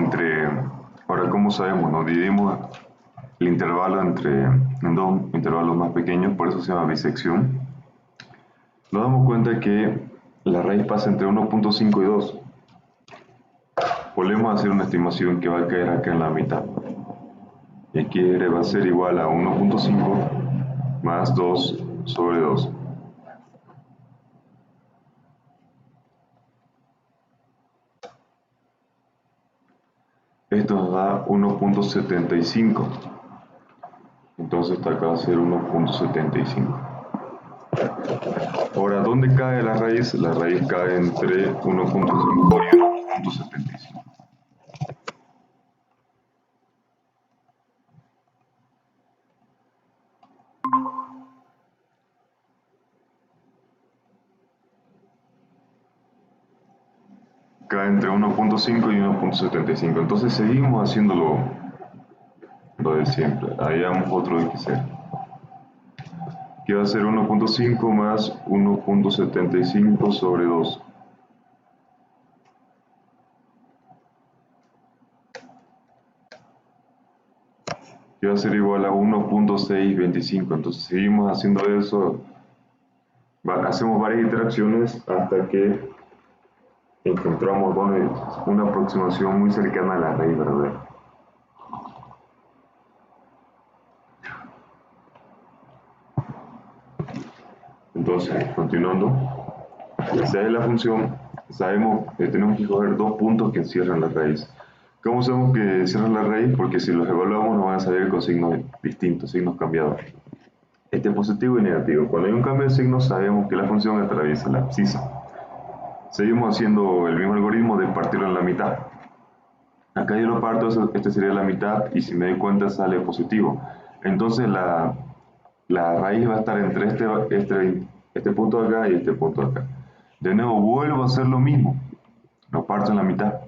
entre, ahora como sabemos, nos dividimos el intervalo en dos intervalos más pequeños, por eso se llama bisección. Nos damos cuenta que la raíz pasa entre 1.5 y 2. Volvemos a hacer una estimación que va a caer acá en la mitad. Y aquí va a ser igual a 1.5 más 2 sobre 2. Esto nos da 1.75. Entonces esta acá va a ser 1.75. Ahora, ¿dónde cae la raíz? La raíz cae entre 1.5 y 1.75. Cae entre 1.5 y 1.75. Entonces seguimos haciéndolo lo de siempre. Ahí damos otro de que sea. Que va a ser 1.5 más 1.75 sobre 2. Que va a ser igual a 1.625. Entonces seguimos haciendo eso. Hacemos varias interacciones hasta que encontramos una aproximación muy cercana a la raíz verdadera. Entonces, continuando, esa es la función. Sabemos que tenemos que coger dos puntos que encierran la raíz. ¿Cómo sabemos que encierran la raíz? Porque si los evaluamos nos van a salir con signos distintos, signos cambiados. Este es positivo y negativo. Cuando hay un cambio de signo sabemos que la función atraviesa la abscisa. Seguimos haciendo el mismo algoritmo de partirlo en la mitad. Acá yo lo parto, este sería la mitad y si me doy cuenta sale positivo. Entonces la raíz va a estar entre este punto acá y este punto acá. De nuevo vuelvo a hacer lo mismo, lo parto en la mitad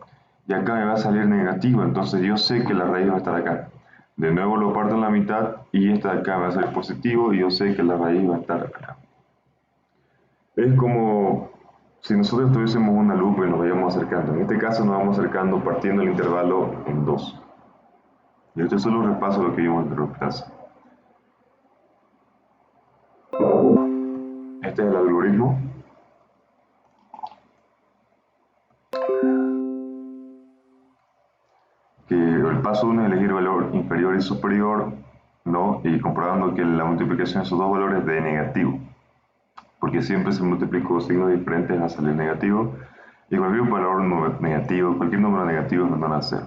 y acá me va a salir negativo, entonces yo sé que la raíz va a estar acá. De nuevo lo parto en la mitad y esta de acá va a salir positivo y yo sé que la raíz va a estar acá. Es como si nosotros tuviésemos una lupa y nos vayamos acercando. En este caso nos vamos acercando partiendo el intervalo en 2. Y esto es solo un repaso de lo que vimos en la clase. Este es el algoritmo. Que el paso 1 es elegir el valor inferior y superior, ¿no? Y comprobando que la multiplicación de esos dos valores dé negativo. Porque siempre si multiplico signos diferentes va a salir negativo. Y cualquier valor negativo, cualquier número negativo es menor a 0.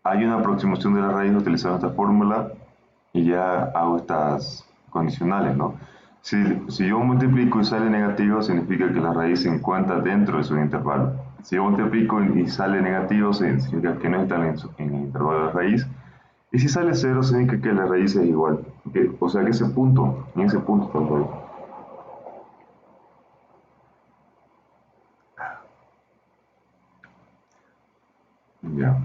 Hay una aproximación de la raíz utilizando esta fórmula y ya hago estas condicionales, ¿no? Si yo multiplico y sale negativo, significa que la raíz se encuentra dentro de su intervalo. Si yo multiplico y sale negativo, significa que no está en el intervalo de la raíz. Y si sale 0, significa que la raíz es igual. O sea que en ese punto está el raíz. Ya.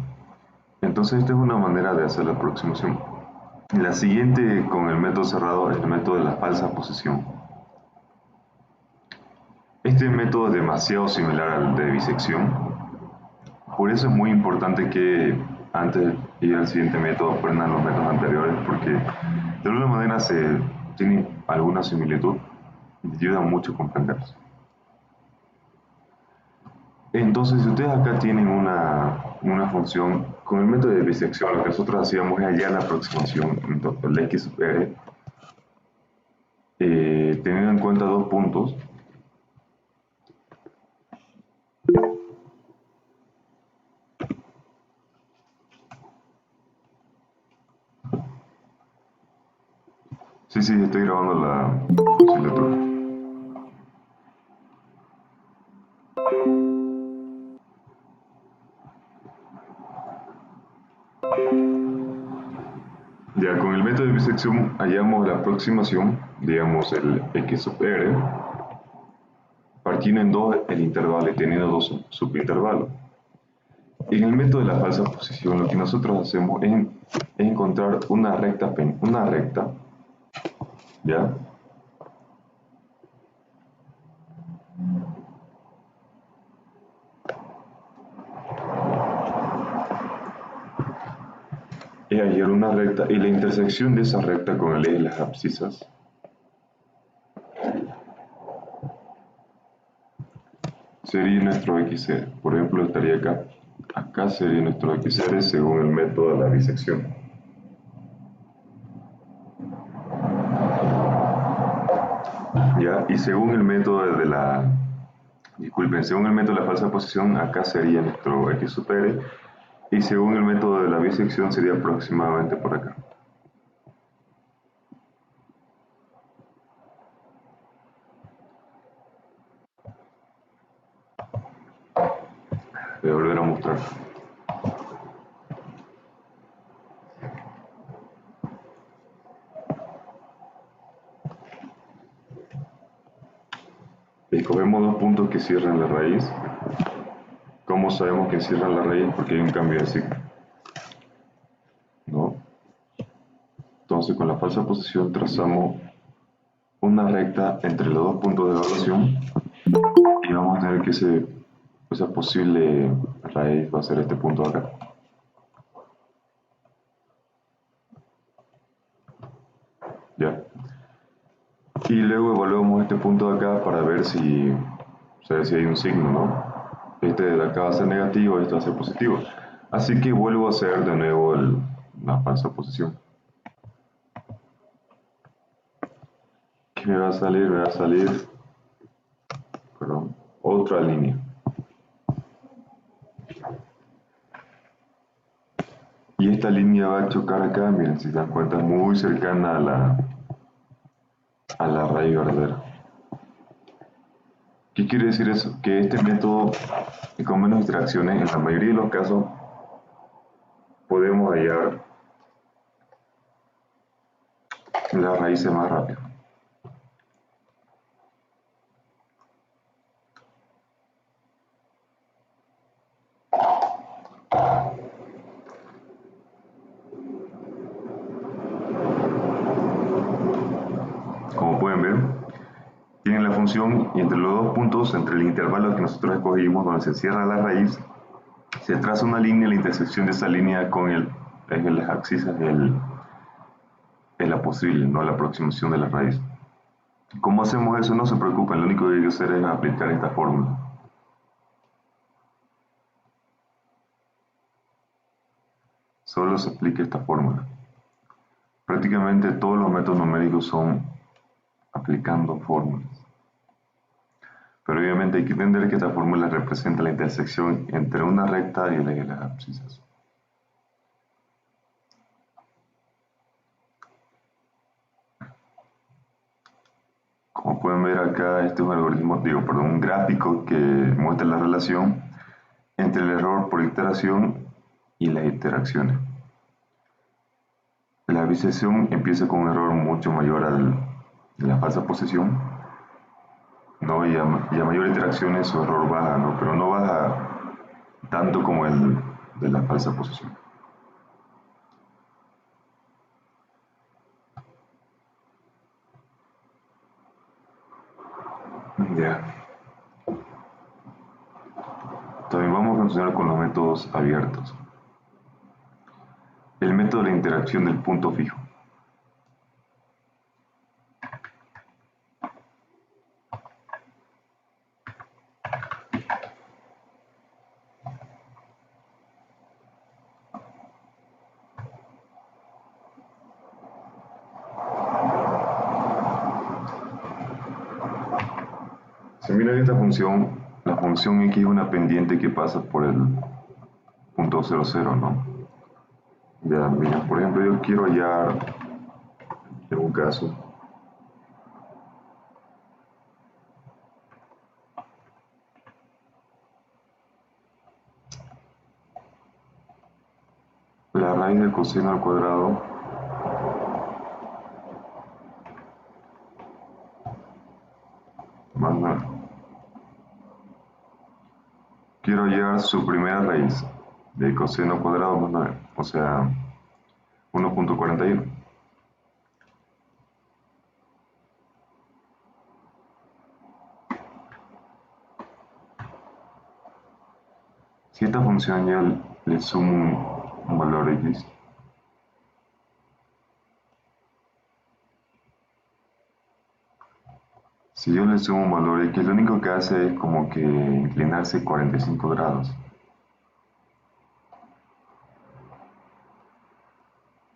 Entonces esta es una manera de hacer la aproximación. La siguiente con el método cerrado es el método de la falsa posición. Este método es demasiado similar al de bisección, por eso es muy importante que antes de ir al siguiente método aprendan los métodos anteriores porque de alguna manera tienen alguna similitud y ayudan mucho a comprenderlos. Entonces, si ustedes acá tienen una función, con el método de bisección lo que nosotros hacíamos es hallar la aproximación el x sub r, teniendo en cuenta dos puntos. Sí, estoy grabando la asignatura. Ya con el método de bisección hallamos la aproximación, digamos el x sub r, partiendo en dos el intervalo y teniendo dos subintervalos. En el método de la falsa posición lo que nosotros hacemos es encontrar una recta, ¿ya? es hallar una recta y la intersección de esa recta con el eje de las abscisas sería nuestro XC. Por ejemplo, estaría acá. Acá sería nuestro XR según el método de la bisección. ¿Ya? Y según el método de la... Disculpen, según el método de la falsa posición, acá sería nuestro X sub R. Y según el método de la bisección sería aproximadamente por acá. Voy a volver a mostrar. Escogemos dos puntos que cierran la raíz. ¿Cómo sabemos que cierran la raíz? Porque hay un cambio de signo, ¿no? Entonces con la falsa posición trazamos una recta entre los dos puntos de evaluación y vamos a tener que esa posible raíz va a ser este punto de acá. ¿Ya? Y luego evaluamos este punto de acá para ver si, si hay un signo, ¿no? Este de acá va a ser negativo, este va a ser positivo. Así que vuelvo a hacer de nuevo la falsa posición. ¿Qué me va a salir? Me va a salir, perdón, otra línea. Y esta línea va a chocar acá, miren, si se dan cuenta, muy cercana a la raíz verdadera. ¿Qué quiere decir eso? Que este método, con menos interacciones, en la mayoría de los casos, podemos hallar las raíces más rápido. Como pueden ver, tienen la función y entre los dos puntos, entre el intervalo que nosotros escogimos, donde se cierra la raíz, se traza una línea, la intersección de esa línea con el eje de las abscisas es la posible, no la aproximación de la raíz. ¿Cómo hacemos eso? No se preocupen, lo único que hay que hacer es aplicar esta fórmula. Solo se aplica esta fórmula. Prácticamente todos los métodos numéricos son aplicando fórmulas. Pero obviamente hay que entender que esta fórmula representa la intersección entre una recta y el eje de las abscisas. Como pueden ver acá, este es un algoritmo, un gráfico que muestra la relación entre el error por iteración y las interacciones. La bisección empieza con un error mucho mayor de la falsa posición, ¿no? Y a mayor interacciones su error baja, ¿no? Pero no baja tanto como el de la falsa posición. Ya. También vamos a continuar con los métodos abiertos. El método de la interacción del punto fijo. Si miran esta función, la función x es una pendiente que pasa por el punto 0,0, ¿no? Ya, miren, por ejemplo, yo quiero hallar, en un caso, la raíz del coseno al cuadrado más 9. Quiero hallar su primera raíz de coseno cuadrado más 9, o sea, 1.41. Si esta función ya le sumo un valor x, Si yo le sumo un valor x, lo único que hace es como que inclinarse 45 grados.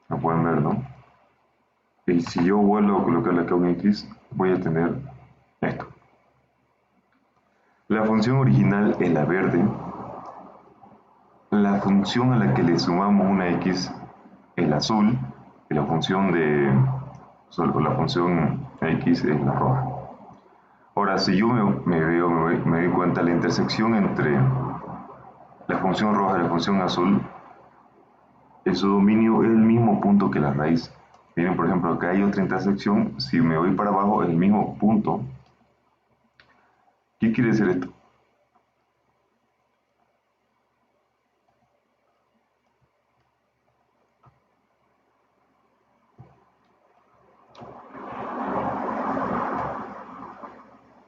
Lo pueden ver, ¿no? Y si yo vuelvo a colocarle acá un x, voy a tener esto. La función original es la verde. La función a la que le sumamos una x es la azul. Y la función x es la roja. Ahora, si yo me doy cuenta, la intersección entre la función roja y la función azul, su dominio es el mismo punto que la raíz. Miren, por ejemplo, acá hay otra intersección. Si me voy para abajo, es el mismo punto. ¿Qué quiere decir esto?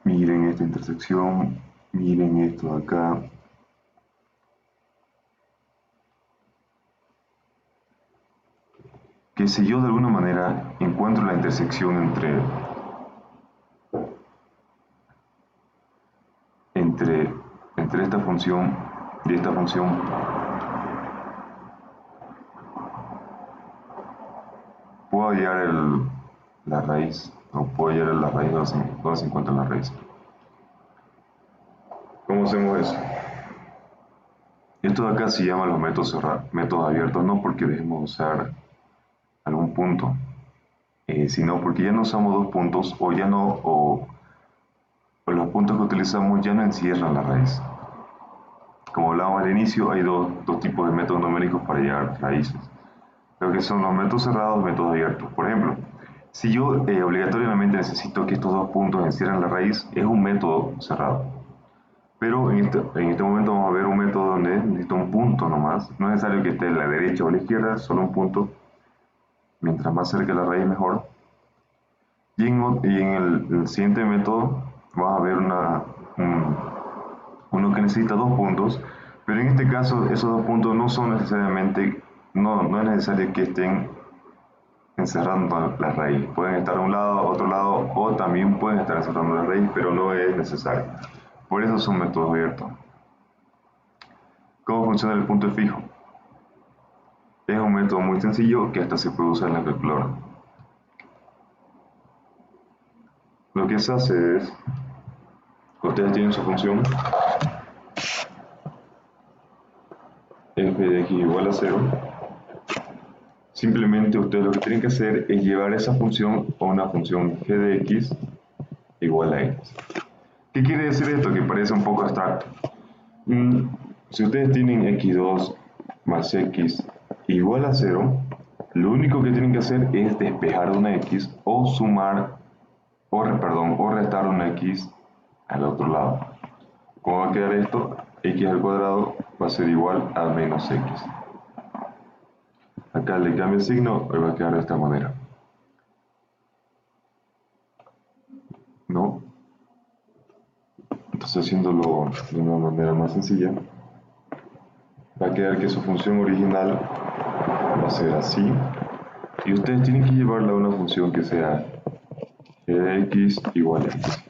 Miren esta intersección, miren esto de acá. Que si yo de alguna manera encuentro la intersección entre esta función y esta función, puedo hallar la raíz, o puedo hallar la raíz donde se encuentra la raíz. ¿Cómo hacemos eso? Esto de acá se llama los métodos abiertos, no porque dejemos de usar algún punto, sino porque ya no usamos dos puntos o los puntos que utilizamos ya no encierran la raíz. Como hablábamos al inicio, hay dos tipos de métodos numéricos para hallar raíces. Lo que son los métodos cerrados y métodos abiertos. Por ejemplo, si yo obligatoriamente necesito que estos dos puntos encierren la raíz, es un método cerrado. Pero en este momento vamos a ver un método donde necesito un punto nomás. No es necesario que esté a la derecha o a la izquierda, solo un punto. Mientras más cerca de la raíz, mejor. Y en el siguiente método vas a ver uno que necesita dos puntos, pero en este caso esos dos puntos no son necesariamente, no es necesario que estén encerrando la raíz. Pueden estar a un lado, a otro lado, o también pueden estar encerrando la raíz, pero no es necesario. Por eso son métodos abiertos. ¿Cómo funciona el punto fijo? Es un método muy sencillo que hasta se puede usar en la calculadora. Lo que se hace es, ustedes tienen su función f de x igual a 0. Simplemente ustedes lo que tienen que hacer es llevar esa función a una función g de x igual a x. ¿Qué quiere decir esto? Que parece un poco abstracto. Si ustedes tienen x2 más x igual a 0, lo único que tienen que hacer es despejar una x o sumar, o restar una x al otro lado. ¿Cómo va a quedar esto? X al cuadrado va a ser igual a menos x. Acá le cambio el signo y va a quedar de esta manera. ¿No? Entonces, haciéndolo de una manera más sencilla, va a quedar que su función original va a ser así. Y ustedes tienen que llevarla a una función que sea g de x igual a x.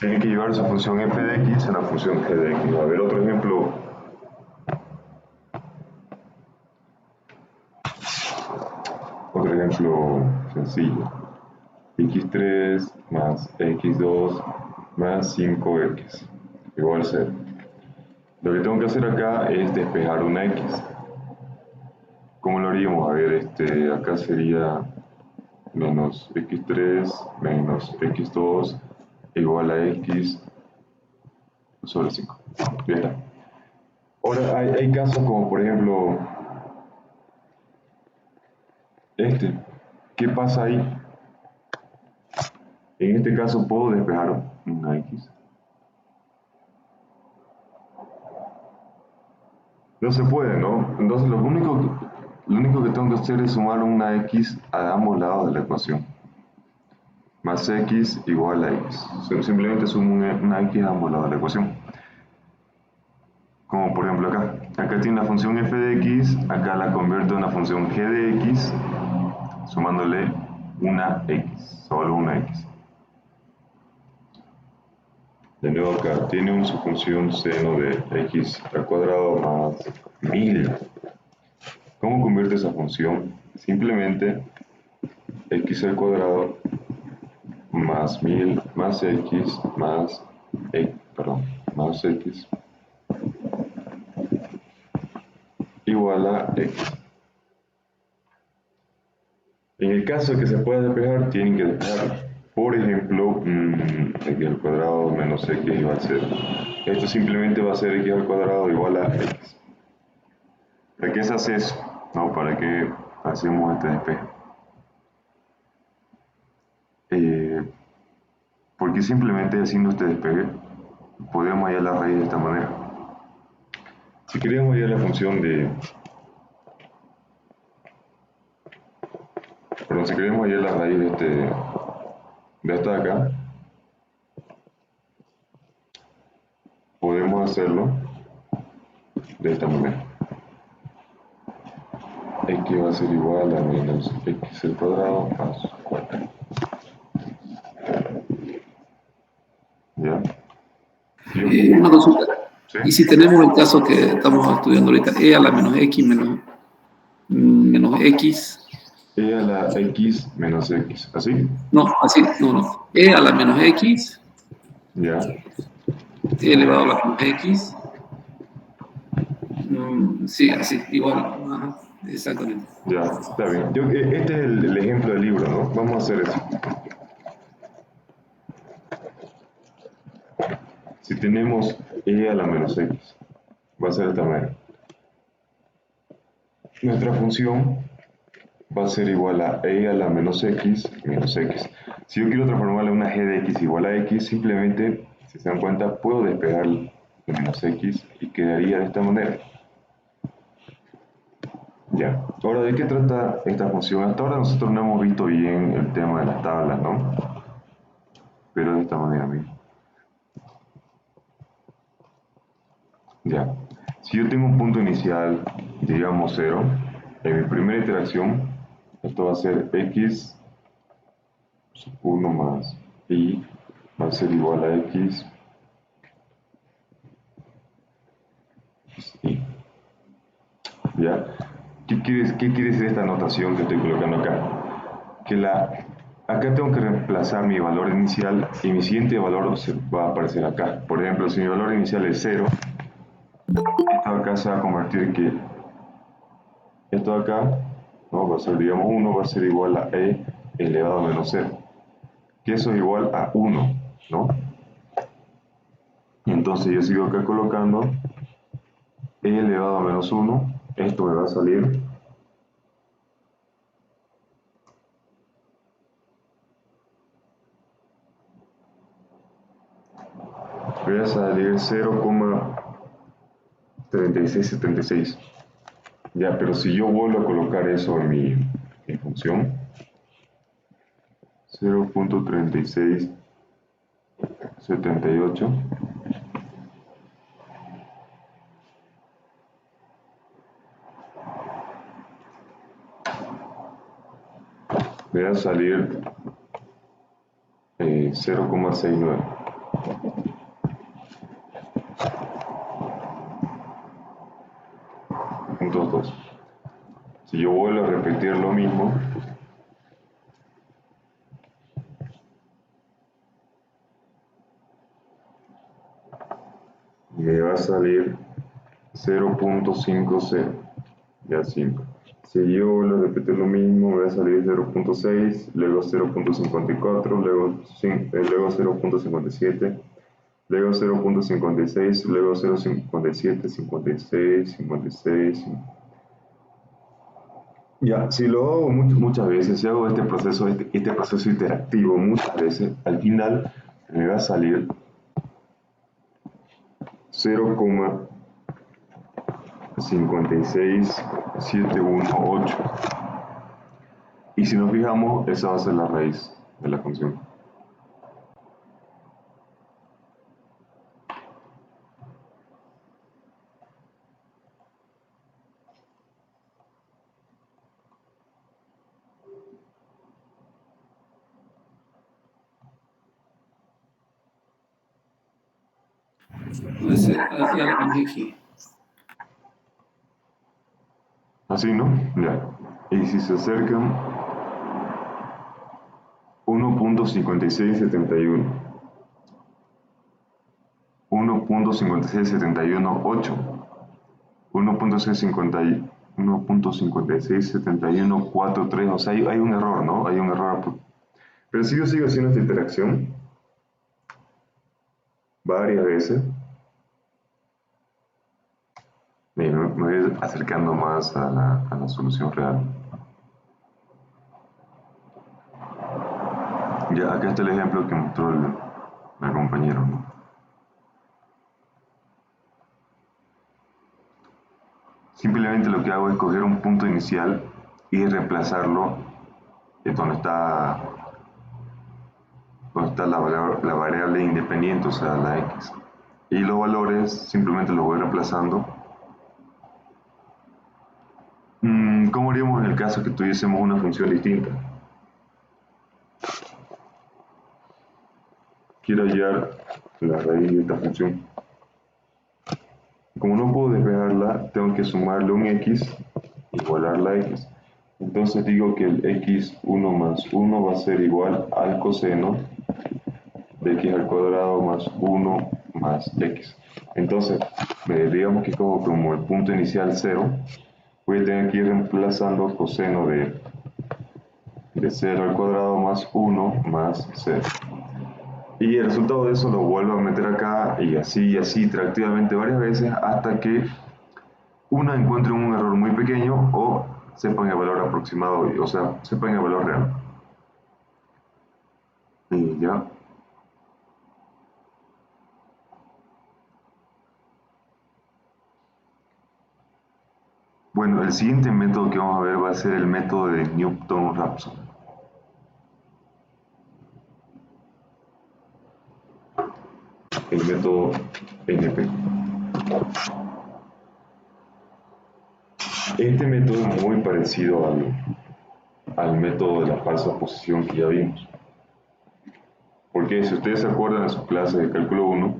Tienen que llevar su función f de x a la función g de x. A ver otro ejemplo. Otro ejemplo sencillo. x3 más x2 más 5x igual a 0. Lo que tengo que hacer acá es despejar una x. ¿Cómo lo haríamos? A ver, acá sería menos x3 menos x2 igual a x sobre 5. Ya está. Ahora, hay casos como, por ejemplo, este. ¿Qué pasa ahí? En este caso, ¿puedo despejar una X? No se puede, ¿no? Entonces, lo único que tengo que hacer es sumar una X a ambos lados de la ecuación. Más X igual a X. Simplemente sumo una X a ambos lados de la ecuación. Como por ejemplo acá. Acá tiene la función f de x, acá la convierto en la función g de x, sumándole una x, solo una x. De nuevo acá tiene su función seno de x al cuadrado más 1000. ¿Cómo convierte esa función? Simplemente x al cuadrado más 1000 más x más x igual a x. En el caso de que se pueda despejar, tienen que despejarlo. Por ejemplo, x al cuadrado menos x igual a 0. Esto simplemente va a ser x al cuadrado igual a x. ¿Para qué se hace eso? No, para que hacemos este despeje. Porque simplemente haciendo este despeje, podemos hallar la raíz de esta manera. Si queríamos hallar la función si queremos hallar la raíz de esta de acá, podemos hacerlo de esta manera. X va a ser igual a menos x al cuadrado más 4. ¿Ya? Una consulta. ¿Sí? Y si tenemos el caso que estamos estudiando ahorita, e a la menos x menos x, E a la x menos x. ¿Así? no, así, no, e a la menos x, ¿Ya? e elevado a la menos x, sí, así, igual, ajá, exactamente. Ya, está bien. Este es el ejemplo del libro, ¿no? Vamos a hacer eso. Si tenemos e a la menos x, va a ser de esta manera. Nuestra función va a ser igual a e a la menos x menos x. Si yo quiero transformarla en una g de x igual a x, simplemente, si se dan cuenta, puedo despegar el menos x y quedaría de esta manera. Ya, ahora, ¿de qué trata esta función? Hasta ahora nosotros no hemos visto bien el tema de las tablas, ¿no? Pero de esta manera mismo. Ya, si yo tengo un punto inicial, digamos 0, en mi primera interacción, esto va a ser x 1 más y va a ser igual a x y. ¿Ya? ¿Qué quiere decir esta notación que estoy colocando acá? Acá tengo que reemplazar mi valor inicial y mi siguiente valor va a aparecer acá. Por ejemplo, si mi valor inicial es 0, esto acá se va a convertir que esto acá, ¿no? Va a ser, digamos, 1 va a ser igual a e elevado a menos 0, que eso es igual a 1, ¿no? Y entonces yo sigo acá colocando e elevado a menos 1, esto me va a salir voy a salir 0,3676. Ya, pero si yo vuelvo a colocar eso en mi función, 0,3678, me va a salir 0,69. Puntos 2. Si yo vuelvo a repetir lo mismo, me va a salir 0,50, ya 5. Si yo vuelvo a repetir lo mismo, me va a salir 0,6, luego 0,54, luego 0,57, luego 0.56, luego 0.57, 56, 56. Ya, si lo hago muchas veces, si hago este proceso interactivo muchas veces, al final me va a salir 0,56718. Y si nos fijamos, esa va a ser la raíz de la función. Ese A la menos X. Así, ¿no? Ya. Y si se acercan 1.5671, 1.56718, 1.567143, o sea, hay un error, ¿no? Hay un error. Pero si yo sigo haciendo esta interacción varias veces, me voy acercando más a la solución real. Ya, acá está el ejemplo que mostró el compañero, ¿no? Simplemente lo que hago es coger un punto inicial y reemplazarlo donde está la variable independiente, o sea, la x. Y los valores simplemente los voy reemplazando. ¿Cómo haríamos en el caso que tuviésemos una función distinta? Quiero hallar la raíz de esta función. Como no puedo despejarla, tengo que sumarle un x igualar la x. Entonces digo que el x1 más 1 va a ser igual al coseno de x al cuadrado más 1 más x. Entonces, digamos que cojo como el punto inicial 0, voy a tener que ir reemplazando coseno de 0 al cuadrado más 1 más 0. Y el resultado de eso lo vuelvo a meter acá y así interactivamente varias veces hasta que una encuentre un error muy pequeño o sepan el valor aproximado, o sea, sepan el valor real. Y ya. Bueno, el siguiente método que vamos a ver va a ser el método de Newton-Raphson. El método NP. Este método es muy parecido al método de la falsa posición que ya vimos. Porque si ustedes se acuerdan de su clase de cálculo 1,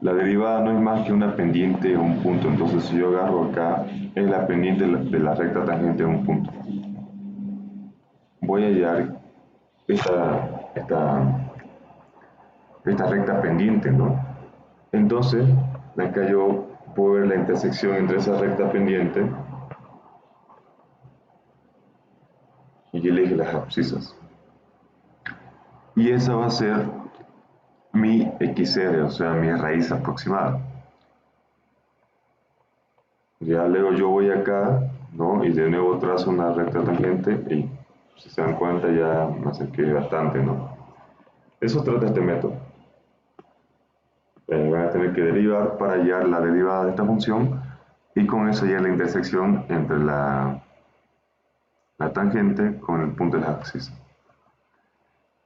la derivada no es más que una pendiente o un punto. Entonces, si yo agarro acá, es la pendiente de la recta tangente de un punto. Voy a hallar esta recta pendiente, ¿no? Entonces, acá yo puedo ver la intersección entre esa recta pendiente y el eje de las abscisas. Y esa va a ser mi xr, o sea, mi raíz aproximada. Ya luego yo voy acá, ¿no? Y de nuevo trazo una recta tangente y si se dan cuenta ya me acerqué bastante, ¿no? Eso trata este método. Van a tener que derivar para hallar la derivada de esta función y con eso hallar la intersección entre la tangente con el punto de la abscisa.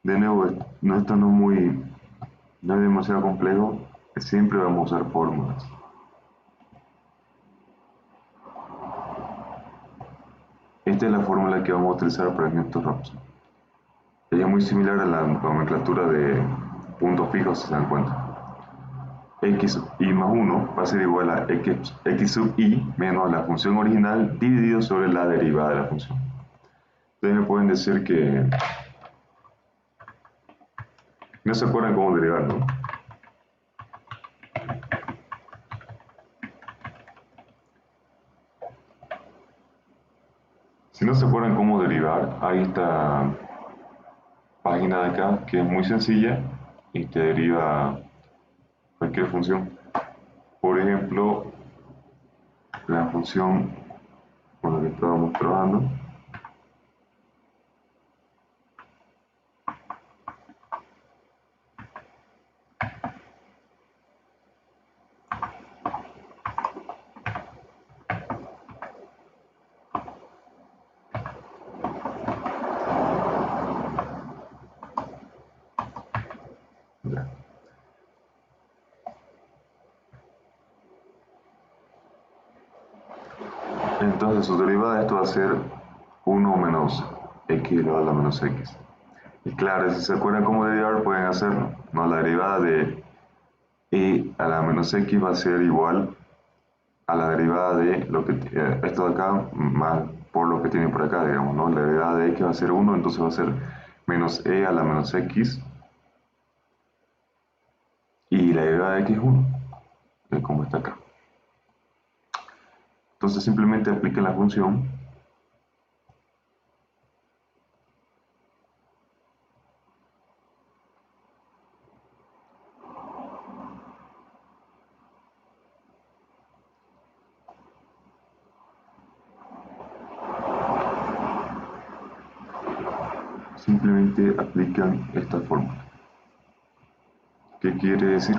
De nuevo, esto no es demasiado complejo, siempre vamos a usar fórmulas. Esta es la fórmula que vamos a utilizar para el Newton-Raphson. Ella es muy similar a la nomenclatura de puntos fijos, si se dan cuenta. X y más 1 va a ser igual a x sub i menos la función original dividido sobre la derivada de la función. Ustedes me pueden decir que no se acuerdan cómo derivar, ¿no? Si no se acuerdan cómo derivar, hay esta página de acá que es muy sencilla y te deriva cualquier función. Por ejemplo, la función con la que estábamos trabajando. Ya. Entonces su derivada de esto va a ser 1 menos x elevado a la menos x. Y claro, si se acuerdan cómo derivar, pueden hacerlo. ¿No? La derivada de e a la menos x va a ser igual a la derivada de lo que esto de acá más por lo que tiene por acá, digamos, ¿no? La derivada de x va a ser 1, entonces va a ser menos e a la menos x y la derivada de x es 1, como está acá. Entonces simplemente apliquen la función simplemente aplican esta fórmula. ¿Qué quiere decir?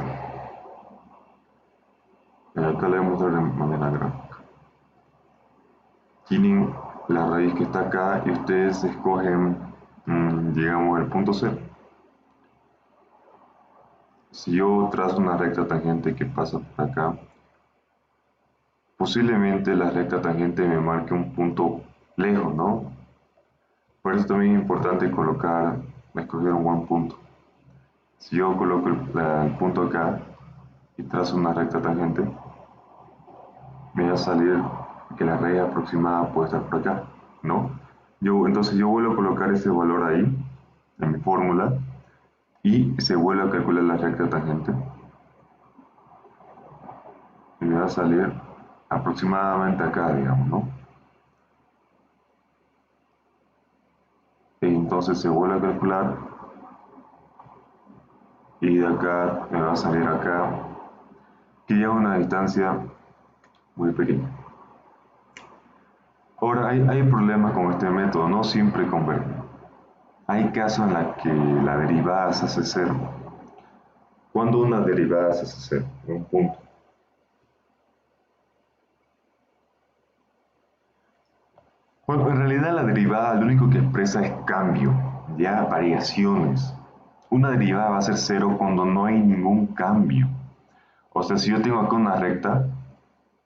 Acá le voy a mostrar de manera gráfica. Tienen la raíz que está acá y ustedes escogen, digamos, el punto C. Si yo trazo una recta tangente que pasa por acá, posiblemente la recta tangente me marque un punto lejos, ¿no? Por eso también es importante escoger un buen punto. Si yo coloco el punto acá y trazo una recta tangente, me va a salir que la raíz aproximada puede estar por acá, ¿no? Entonces yo vuelvo a colocar ese valor ahí, en mi fórmula, y se vuelve a calcular la recta tangente. Y me va a salir aproximadamente acá, digamos, ¿no? Y entonces se vuelve a calcular y de acá me va a salir acá, que ya es una distancia muy pequeña. Ahora, hay problemas con este método, no siempre convergen. Hay casos en los que la derivada se hace cero. ¿Cuándo una derivada se hace cero? En un punto. Bueno, en realidad la derivada lo único que expresa es cambio, ya variaciones. Una derivada va a ser cero cuando no hay ningún cambio. O sea, si yo tengo acá una recta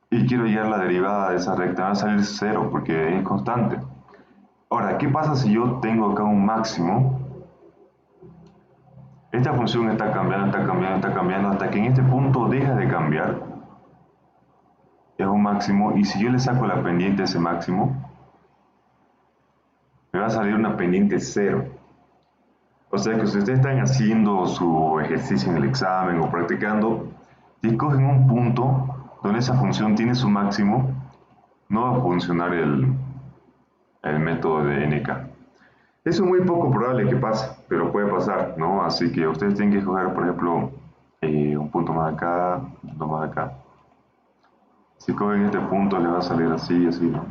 y quiero hallar la derivada de esa recta, va a salir cero porque es constante. Ahora, ¿qué pasa si yo tengo acá un máximo? Esta función está cambiando, está cambiando, está cambiando, hasta que en este punto deja de cambiar. Es un máximo, y si yo le saco la pendiente a ese máximo, me va a salir una pendiente cero. O sea que si ustedes están haciendo su ejercicio en el examen o practicando, y escogen un punto donde esa función tiene su máximo, no va a funcionar el método de NK. Eso es muy poco probable que pase, pero puede pasar, ¿no? Así que ustedes tienen que escoger, por ejemplo, un punto más acá, un punto más acá. Si cogen este punto, le va a salir así, así, ¿no?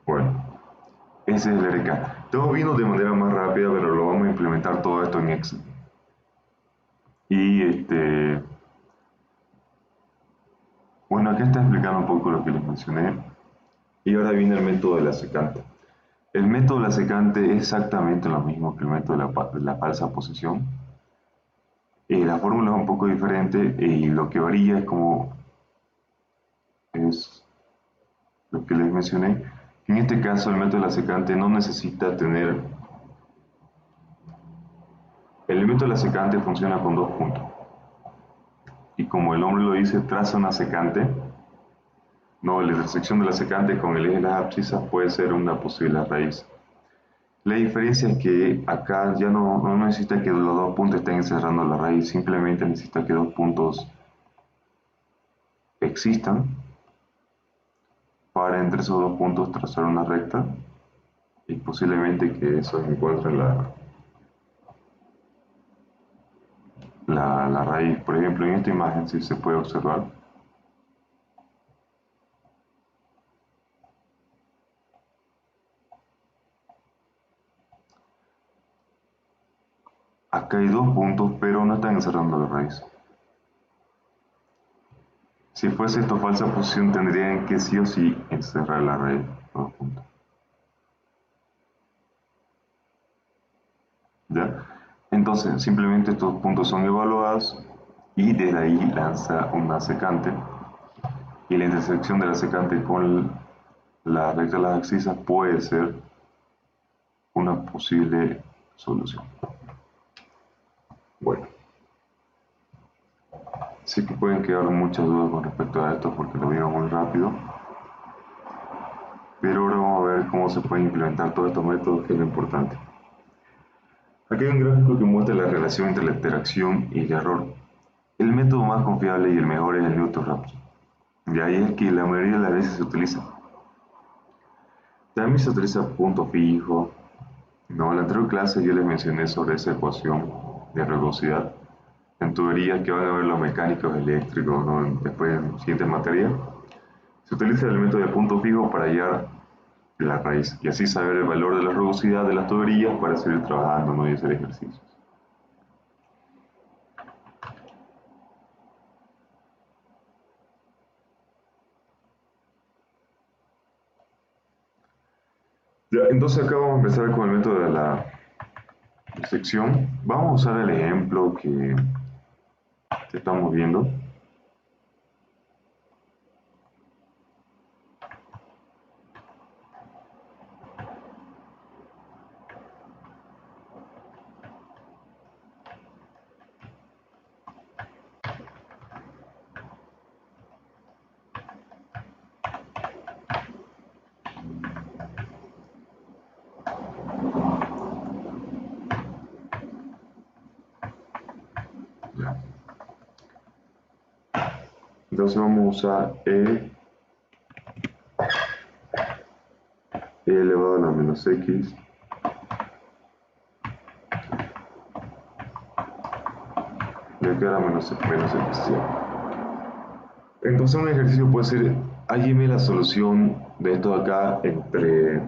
Bueno, ese es el RK. Estamos viendo de manera más rápida, pero lo vamos a implementar todo esto en Excel. Y bueno, acá está explicando un poco lo que les mencioné. Y ahora viene el método de la secante. El método de la secante es exactamente lo mismo que el método de la falsa posición. La fórmula es un poco diferente y lo que varía es como es lo que les mencioné. En este caso, el método de la secante no necesita tener. El método de la secante funciona con dos puntos. Y como el nombre lo dice, traza una secante. No, la intersección de la secante con el eje de las abscisas puede ser una posible raíz. La diferencia es que acá ya no necesita que los dos puntos estén encerrando la raíz, simplemente necesita que dos puntos existan para entre esos dos puntos trazar una recta y posiblemente que eso encuentren la raíz. Por ejemplo, en esta imagen, si se puede observar, acá hay dos puntos, pero no están encerrando la raíz. Si fuese esto falsa posición, tendrían que sí o sí encerrar la raíz, los dos puntos. ¿Ya? Entonces, simplemente estos puntos son evaluados y desde ahí lanza una secante, y la intersección de la secante con la recta de las abscisas puede ser una posible solución. Bueno, sí que pueden quedar muchas dudas con respecto a esto porque lo vimos muy rápido, pero ahora vamos a ver cómo se pueden implementar todos estos métodos, que es lo importante. Aquí hay un gráfico que muestra la relación entre la interacción y el error. El método más confiable y el mejor es el Newton-Raphson. De ahí es que la mayoría de las veces se utiliza. También se utiliza punto fijo. No, en la anterior clase yo les mencioné sobre esa ecuación de rugosidad en tuberías que van a ver los mecánicos eléctricos, ¿no? Después en siguientes materias. Se utiliza el método de punto fijo para hallar la raíz y así saber el valor de la rugosidad de las tuberías para seguir trabajando, ¿no? Y hacer ejercicios. Ya, entonces acá vamos a empezar con el método de la sección. Vamos a usar el ejemplo que estamos viendo. Ya. Entonces vamos a usar e elevado a la menos x y acá la menos x. Entonces un ejercicio puede ser, hálleme la solución de esto de acá entre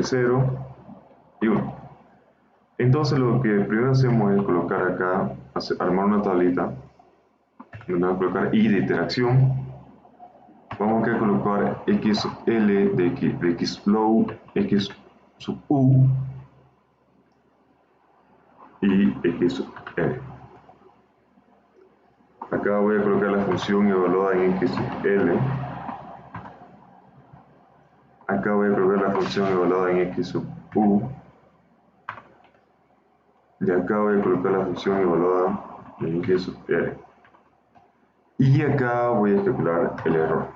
0 y 1. Entonces lo que primero hacemos es colocar acá, armar una tablita, donde vamos a colocar i de interacción. Vamos acá a colocar xl de x flow, x sub u y x sub l. Acá voy a colocar la función evaluada en x sub l. Acá voy a colocar la función evaluada en x sub u. Y acá voy a colocar la función evaluada en x sub l. Y acá voy a calcular el error.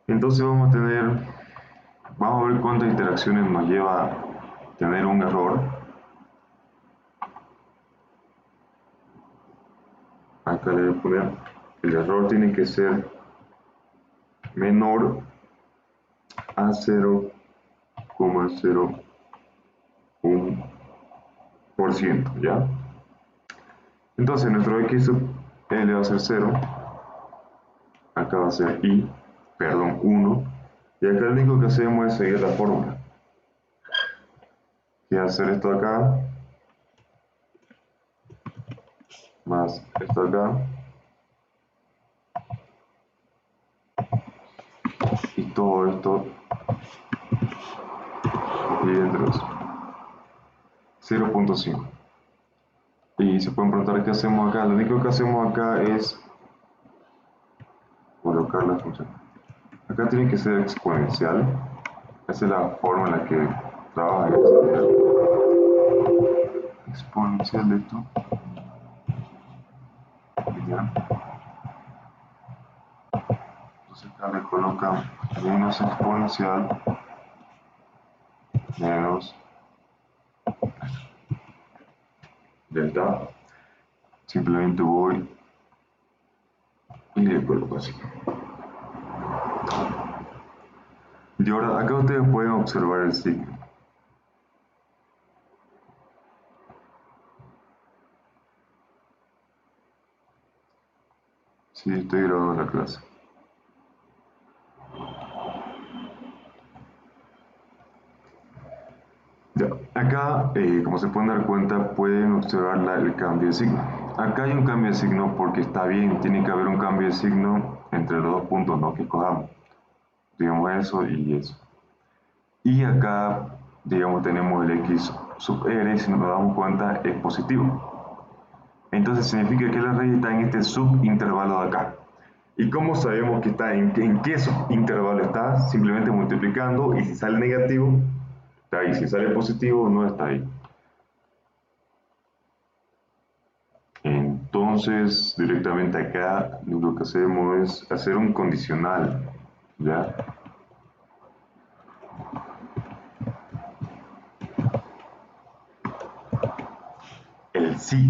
Entonces vamos a ver cuántas interacciones nos lleva a tener un error. Acá le voy a poner, el error tiene que ser menor a 0,01%, ¿ya? Entonces nuestro x sub l va a ser 0, acá va a ser 1, y acá lo único que hacemos es seguir la fórmula. Y hacer esto acá, más esto acá, y todo esto dividido entre 2. 0.5. Y se pueden preguntar qué hacemos acá. Lo único que hacemos acá es colocar la función. Acá tiene que ser exponencial. Esa es la forma en la que trabaja exponencial de esto. ¿Ya? Entonces acá le colocan menos exponencial menos delta. Simplemente voy y le coloco así. Y ahora acá ustedes pueden observar el signo. Sí, estoy grabando la clase. Ya. Acá, como se pueden dar cuenta, pueden observar el cambio de signo. Acá hay un cambio de signo porque está bien, tiene que haber un cambio de signo entre los dos puntos, ¿no?, que escojamos. Digamos eso y eso. Y acá, digamos, tenemos el x sub r, si nos damos cuenta, es positivo. Entonces significa que la raíz está en este subintervalo de acá. ¿Y cómo sabemos que está en qué subintervalo está? Simplemente multiplicando, y si sale negativo, está ahí. Si sale positivo, no está ahí. Entonces, directamente acá, lo que hacemos es hacer un condicional, ¿ya? El si.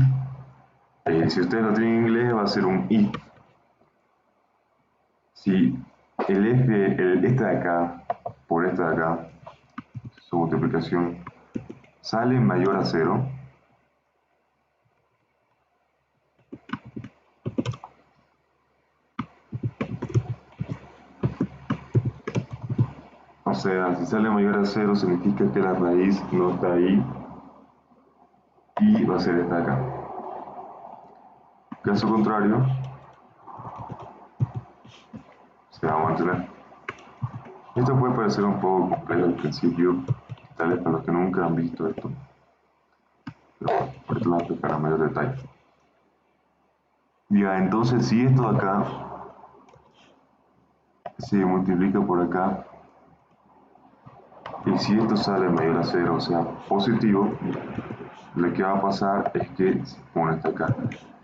Si ustedes lo tienen en inglés, va a ser un if. Si el f, este de acá, por este de acá, su multiplicación, sale mayor a 0, o sea, si sale mayor a 0 significa que la raíz no está ahí y va a ser esta de acá. Caso contrario, se va a mantener. Esto puede parecer un poco complejo al principio, tal vez para los que nunca han visto esto, pero ahorita lo voy a explicar a mayor detalle. Ya, entonces si esto de acá se multiplica por acá, y si esto sale mayor a 0, o sea, positivo, lo que va a pasar es que se pone esto acá.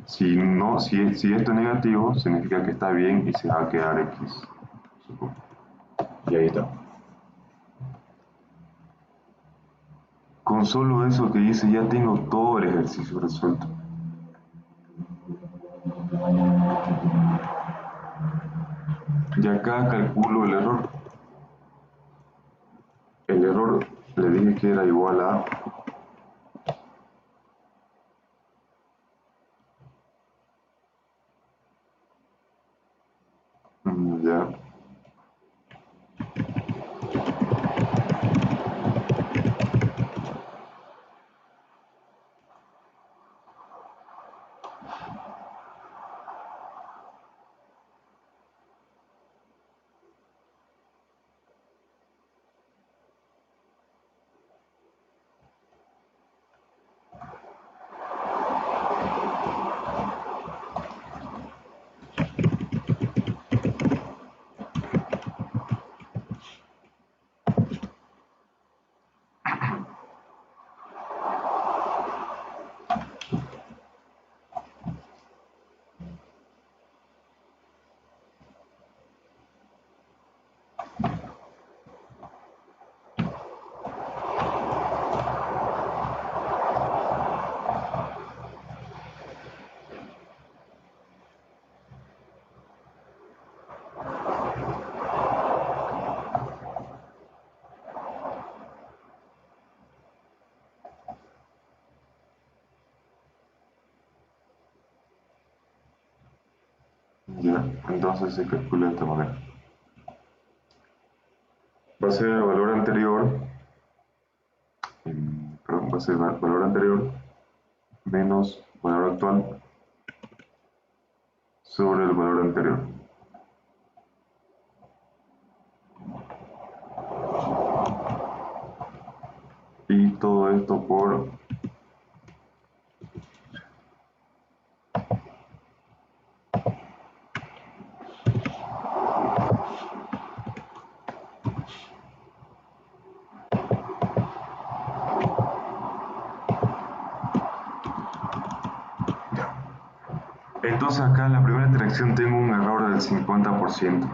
Si esto es negativo, significa que está bien y se va a quedar x. Y ahí está. Con solo eso que hice ya tengo todo el ejercicio resuelto. Y acá calculo el error. El error le dije que era igual a ya. Ya, entonces se calcula de esta manera. Va a ser el valor anterior, perdón, va a ser el valor anterior menos valor actual sobre el valor anterior. Y todo esto por Entonces acá en la primera interacción tengo un error del 50%.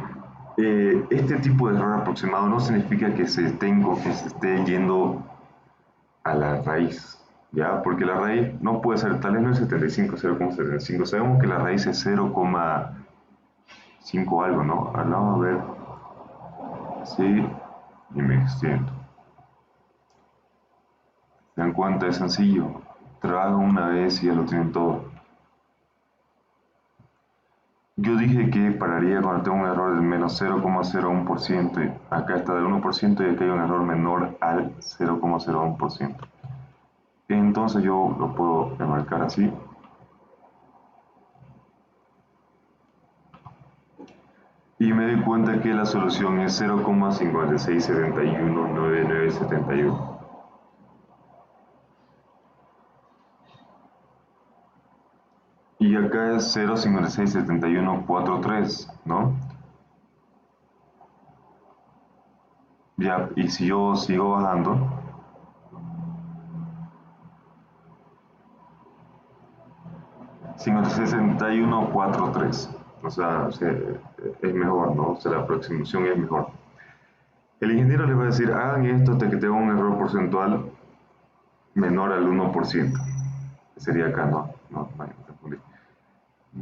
Este tipo de error aproximado no significa que se esté yendo a la raíz, ¿ya? Porque la raíz no puede ser, tal vez no es 75, 0,75. Sabemos que la raíz es 0,5 algo, ¿no? Ahora vamos a ver si y me extiendo. ¿Se dan cuenta? Es sencillo. Trabajan una vez y ya lo tienen todo. yo dije que pararía cuando tengo un error del menos 0,01%, y acá está del 1% y aquí hay un error menor al 0,01%. Entonces yo lo puedo marcar así. Y me doy cuenta que la solución es 0,56719971. Y acá es 0,567143, ¿no? Ya, y si yo sigo bajando, 567143. O sea, es mejor, ¿no? O sea, la aproximación es mejor. El ingeniero les va a decir, hagan esto hasta que tenga un error porcentual menor al 1%. Sería acá, ¿no? No,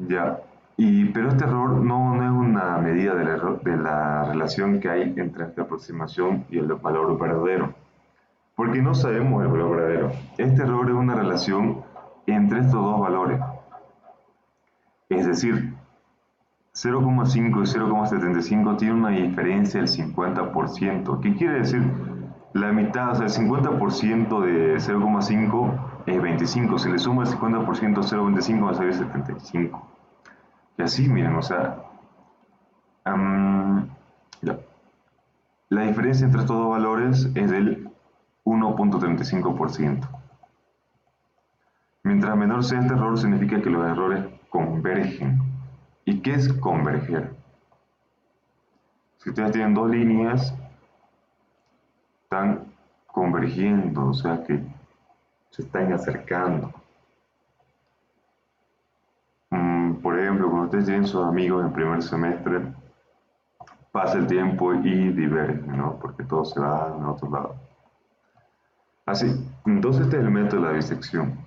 ya. Pero este error no es una medida de la relación que hay entre esta aproximación y el valor verdadero, porque no sabemos el valor verdadero. Este error es una relación entre estos dos valores, es decir, 0,5 y 0,75 tiene una diferencia del 50%. ¿Qué quiere decir? La mitad, o sea, el 50% de 0,5 es 25. Si le suma el 50% a 0,25 va a salir 75. Y así, miren, o sea, ya. La diferencia entre estos dos valores es del 1,35%. Mientras menor sea este error, significa que los errores convergen. ¿Y qué es converger? Si ustedes tienen dos líneas, están convergiendo, o sea que se están acercando. Por ejemplo, cuando ustedes tienen sus amigos en primer semestre, pasa el tiempo y divergen, ¿no? Porque todos se van a otro lado. Así, entonces este es el método de la disección.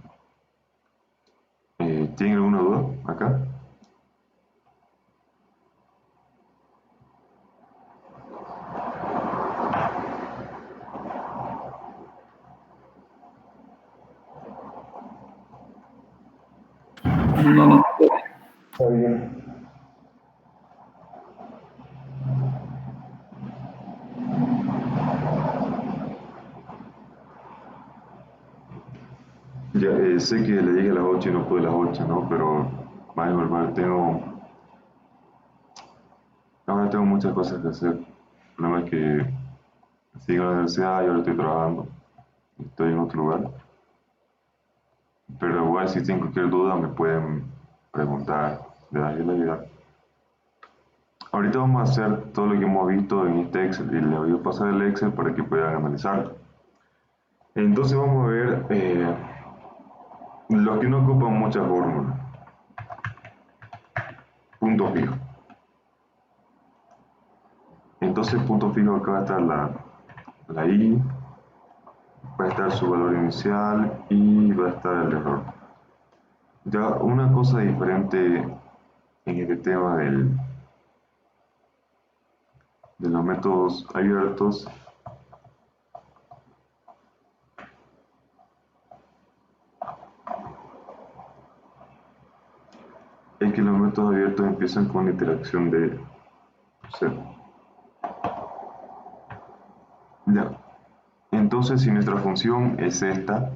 ¿Tienen alguna duda acá? No, no. Está bien. Ya, sé que le llegué a las 8 y no pude a las 8, ¿no? Pero, más normal, ahora tengo muchas cosas que hacer. El problema es que sigo en la universidad y ahora estoy trabajando. Estoy en otro lugar. Pero igual si tienen cualquier duda me pueden preguntar. De darle la ayuda. Ahorita vamos a hacer todo lo que hemos visto en este Excel y les voy a pasar el Excel para que puedan analizarlo. Entonces vamos a ver los que no ocupan mucha fórmula. Punto fijo. Entonces punto fijo acá va a estar la I, va a estar su valor inicial y va a estar el error. Ya una cosa diferente en este tema de los métodos abiertos es que los métodos abiertos empiezan con la interacción de cero. Ya. Entonces, si nuestra función es esta,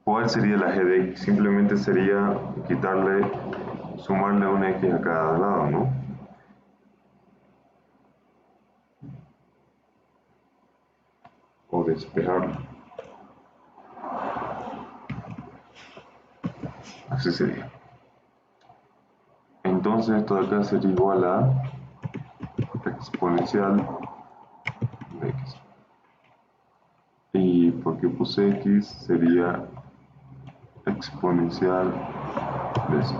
¿cuál sería la g de x? Simplemente sería sumarle una x a cada lado, ¿no? O despejarlo. Así sería. Entonces, esto de acá sería igual a exponencial de x. Y porque puse x sería exponencial de eso.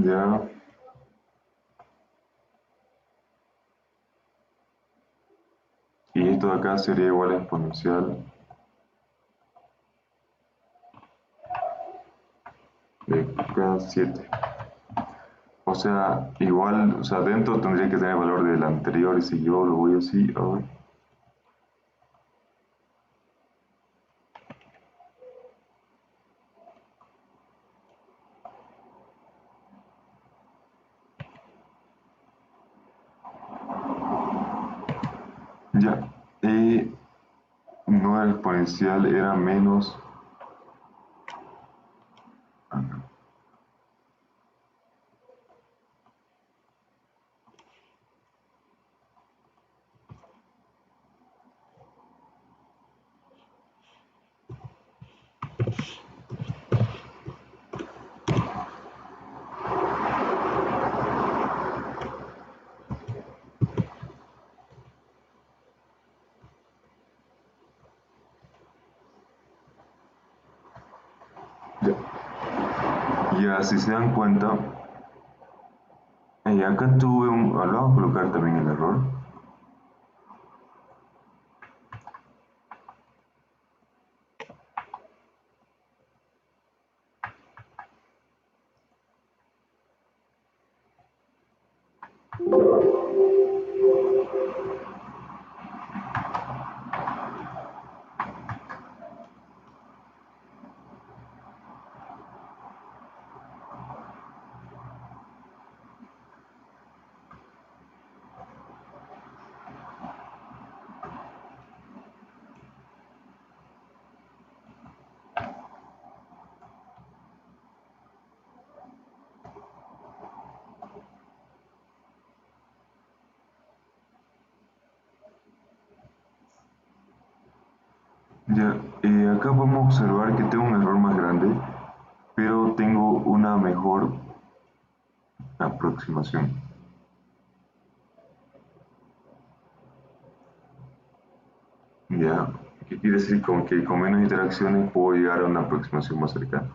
Ya. Y esto de acá sería igual a exponencial de cada 7. O sea, igual, o sea, dentro tendría que tener valor del anterior y si yo lo voy así, a ver. Ya, no era exponencial, era menos. Ya, ya si se dan cuenta, acá tuve un. Ahora vamos a colocar también el error. Ya, acá podemos observar que tengo un error más grande, pero tengo una mejor aproximación. Ya, ¿qué quiere decir? Con que con menos interacciones puedo llegar a una aproximación más cercana.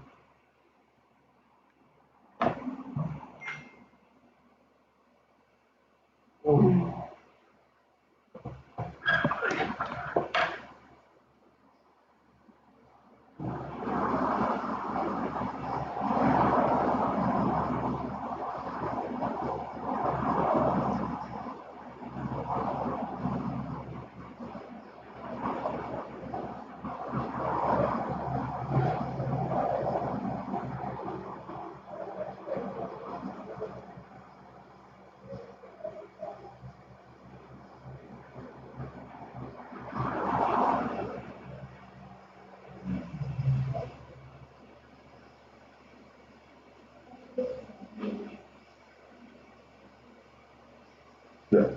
Ya.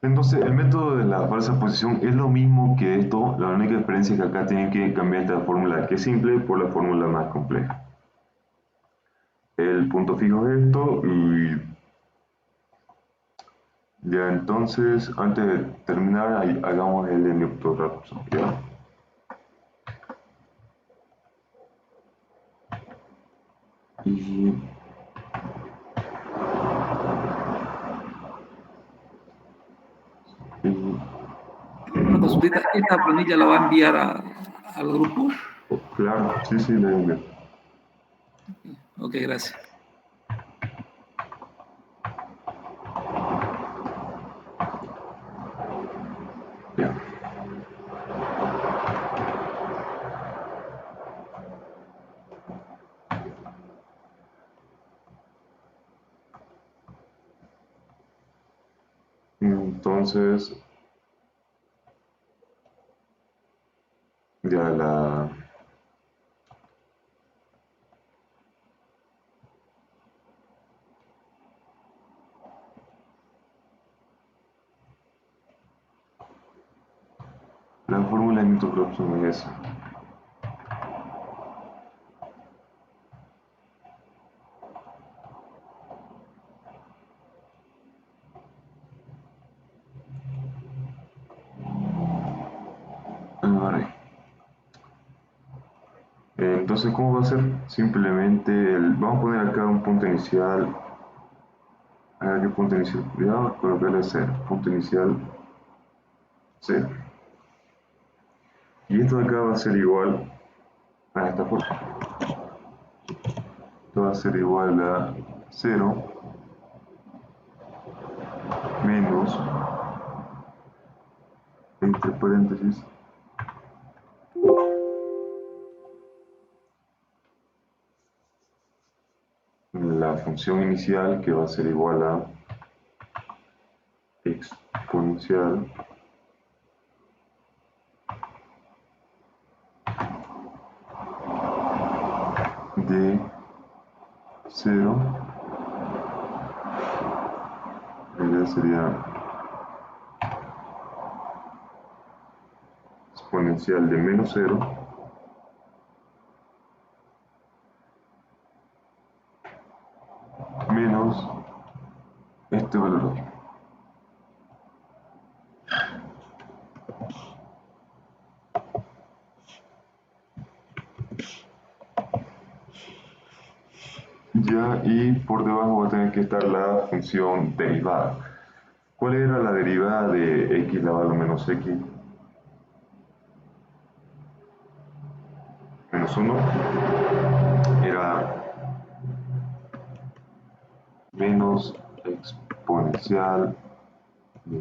Entonces, el método de la falsa posición es lo mismo que esto, la única diferencia es que acá tienen que cambiar esta fórmula que es simple por la fórmula más compleja. El punto fijo es esto y ya entonces, antes de terminar, hagamos el de Newton-Raphson, ¿ya? Y, y Una consultita, ¿esta planilla la va a enviar al grupo? oh, claro, sí, sí, le digo. Ok, gracias. Ya. Entonces, ya la fórmula de Newton-Raphson es esa. Vale. Entonces, ¿cómo va a ser? Simplemente, vamos a poner acá un punto inicial. A ver qué punto inicial. Cuidado, colocarle 0. Punto inicial 0. Y esto de acá va a ser igual a esta fórmula. Esto va a ser igual a 0 menos, entre paréntesis, la función inicial que va a ser igual a exponencial de 0, la idea sería exponencial de menos 0 menos este valor. Ya, y por debajo va a tener que estar la función derivada. ¿Cuál era la derivada de x elevado a menos x? Menos 1 era menos exponencial de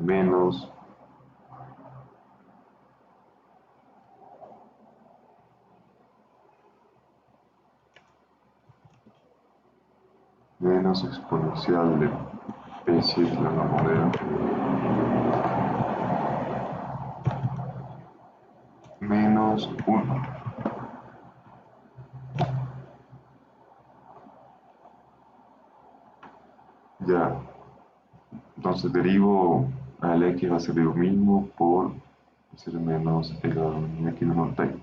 menos exponencial de P7 la moneda menos 1. Ya, entonces derivo al x va a ser lo mismo por ser menos el x menor t.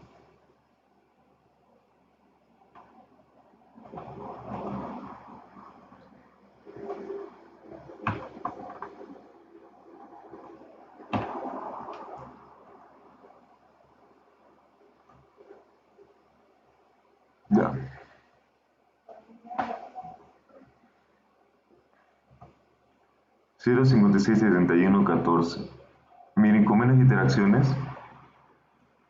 Ya. Cero 56 71 14. Miren, con menos interacciones.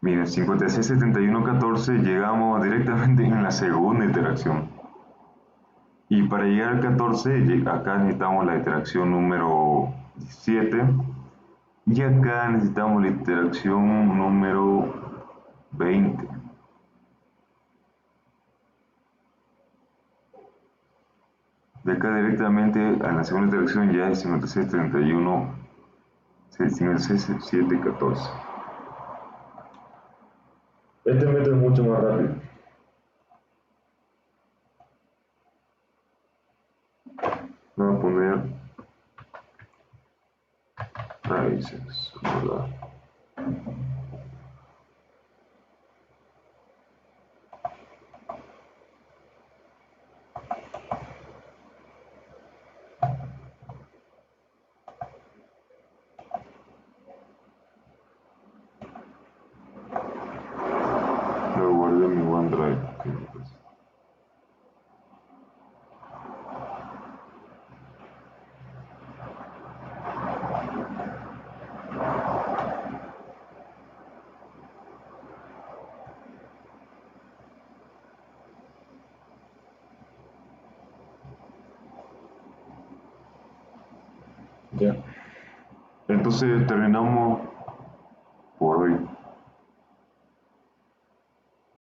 Miren, 56 71 14 llegamos directamente en la segunda interacción. Y para llegar al 14, acá necesitamos la interacción número 17. Y acá necesitamos la interacción número 20. De acá directamente a la segunda interacción ya es 56 31 56 7 14. Este método es mucho más rápido. Vamos a poner raíces, ¿verdad? Lo guardé en mi OneDrive. Ya. Entonces terminamos por hoy.